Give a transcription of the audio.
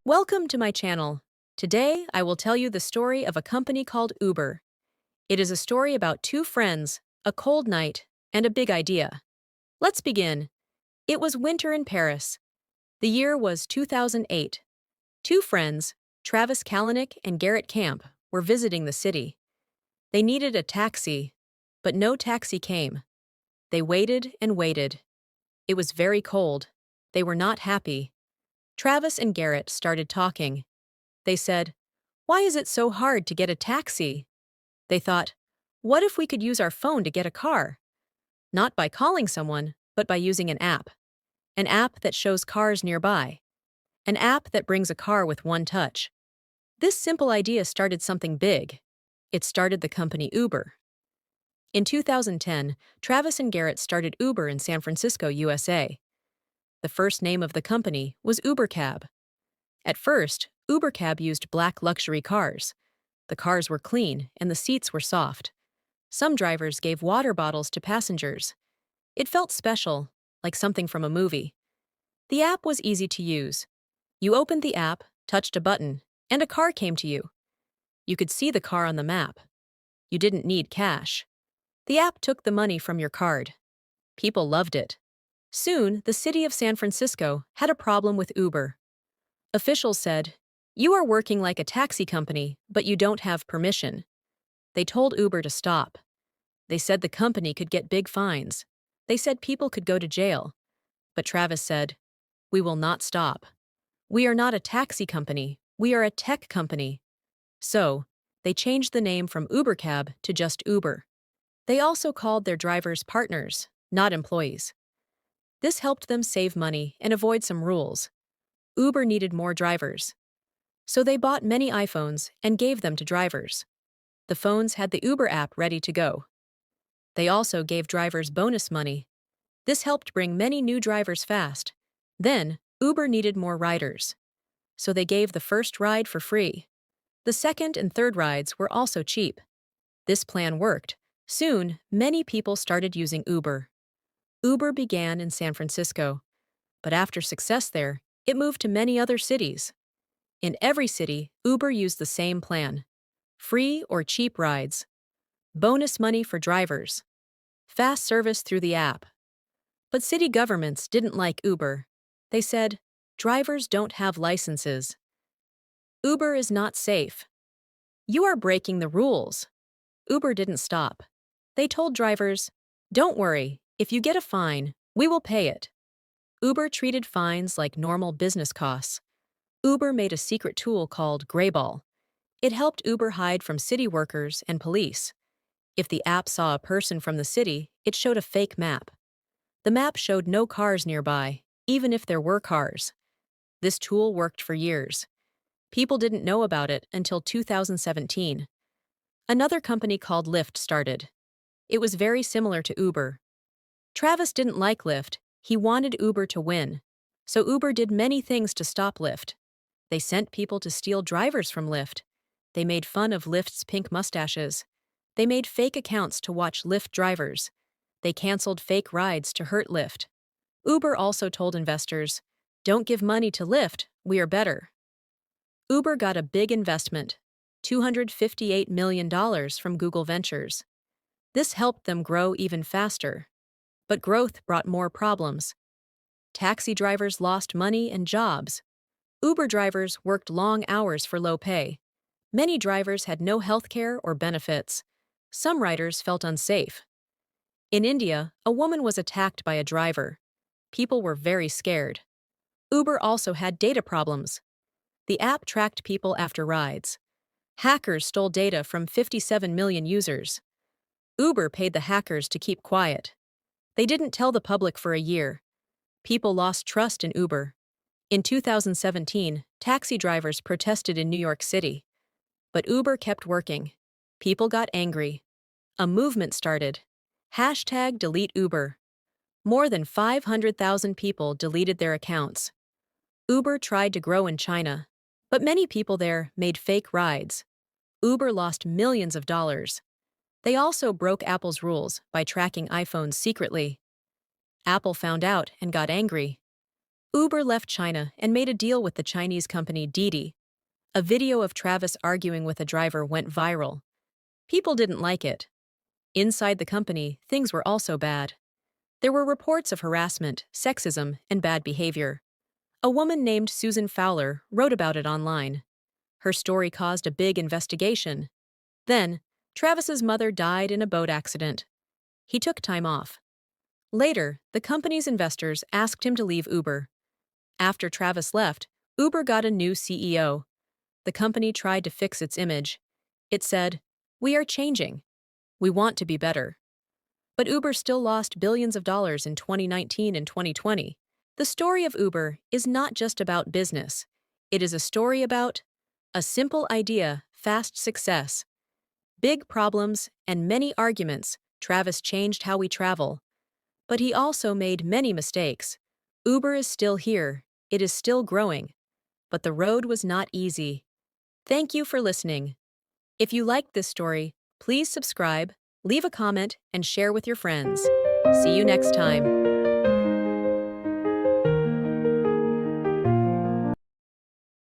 Welcome to my channel. Today, I will tell you the story of a company called Uber. It is a story about two friends, a cold night, and a big idea. Let's begin. It was winter in Paris. The year was 2008. Two friends, Travis Kalanick and Garrett Camp, were visiting the city. They needed a taxi, but no taxi came. They waited and waited. It was very cold. They were not happy. Travis and Garrett started talking. They said, "Why is it so hard to get a taxi?" They thought, "What if we could use our phone to get a car?" Not by calling someone, but by using an app. An app that shows cars nearby. An app that brings a car with one touch. This simple idea started something big. It started the company Uber. In 2010, Travis and Garrett started Uber in San Francisco, USA. The first name of the company was UberCab. At first, UberCab used black luxury cars. The cars were clean and the seats were soft. Some drivers gave water bottles to passengers. It felt special, like something from a movie. The app was easy to use. You opened the app, touched a button, and a car came to you. You could see the car on the map. You didn't need cash. The app took the money from your card. People loved it. Soon, the city of San Francisco had a problem with Uber. Officials said, "You are working like a taxi company, but you don't have permission." They told Uber to stop. They said the company could get big fines. They said people could go to jail. But Travis said, "We will not stop. We are not a taxi company, we are a tech company." So, they changed the name from UberCab to just Uber. They also called their drivers partners, not employees. This helped them save money and avoid some rules. Uber needed more drivers. So they bought many iPhones and gave them to drivers. The phones had the Uber app ready to go. They also gave drivers bonus money. This helped bring many new drivers fast. Then, Uber needed more riders. So they gave the first ride for free. The second and third rides were also cheap. This plan worked. Soon, many people started using Uber. Uber began in San Francisco. But after success there, it moved to many other cities. In every city, Uber used the same plan. Free or cheap rides. Bonus money for drivers. Fast service through the app. But city governments didn't like Uber. They said, "Drivers don't have licenses. Uber is not safe. You are breaking the rules." Uber didn't stop. They told drivers, "Don't worry, if you get a fine, we will pay it." Uber treated fines like normal business costs. Uber made a secret tool called Grayball. It helped Uber hide from city workers and police. If the app saw a person from the city, it showed a fake map. The map showed no cars nearby, even if there were cars. This tool worked for years. People didn't know about it until 2017. Another company called Lyft started. It was very similar to Uber. Travis didn't like Lyft. He wanted Uber to win. So Uber did many things to stop Lyft. They sent people to steal drivers from Lyft. They made fun of Lyft's pink mustaches. They made fake accounts to watch Lyft drivers. They canceled fake rides to hurt Lyft. Uber also told investors, "Don't give money to Lyft, we are better." Uber got a big investment, $258 million from Google Ventures. This helped them grow even faster. But growth brought more problems. Taxi drivers lost money and jobs. Uber drivers worked long hours for low pay. Many drivers had no health care or benefits. Some riders felt unsafe. In India, a woman was attacked by a driver. People were very scared. Uber also had data problems. The app tracked people after rides. Hackers stole data from 57 million users. Uber paid the hackers to keep quiet. They didn't tell the public for a year. People lost trust in Uber. In 2017, taxi drivers protested in New York City. But Uber kept working. People got angry. A movement started. #DeleteUber. More than 500,000 people deleted their accounts. Uber tried to grow in China, but many people there made fake rides. Uber lost millions of dollars. They also broke Apple's rules by tracking iPhones secretly. Apple found out and got angry. Uber left China and made a deal with the Chinese company Didi. A video of Travis arguing with a driver went viral. People didn't like it. Inside the company, things were also bad. There were reports of harassment, sexism, and bad behavior. A woman named Susan Fowler wrote about it online. Her story caused a big investigation. Then, Travis's mother died in a boat accident. He took time off. Later, the company's investors asked him to leave Uber. After Travis left, Uber got a new CEO. The company tried to fix its image. It said, "We are changing. We want to be better." But Uber still lost billions of dollars in 2019 and 2020. The story of Uber is not just about business. It is a story about a simple idea, fast success, big problems, and many arguments. Travis changed how we travel. But he also made many mistakes. Uber is still here. It is still growing. But the road was not easy. Thank you for listening. If you liked this story, please subscribe, leave a comment, and share with your friends. See you next time.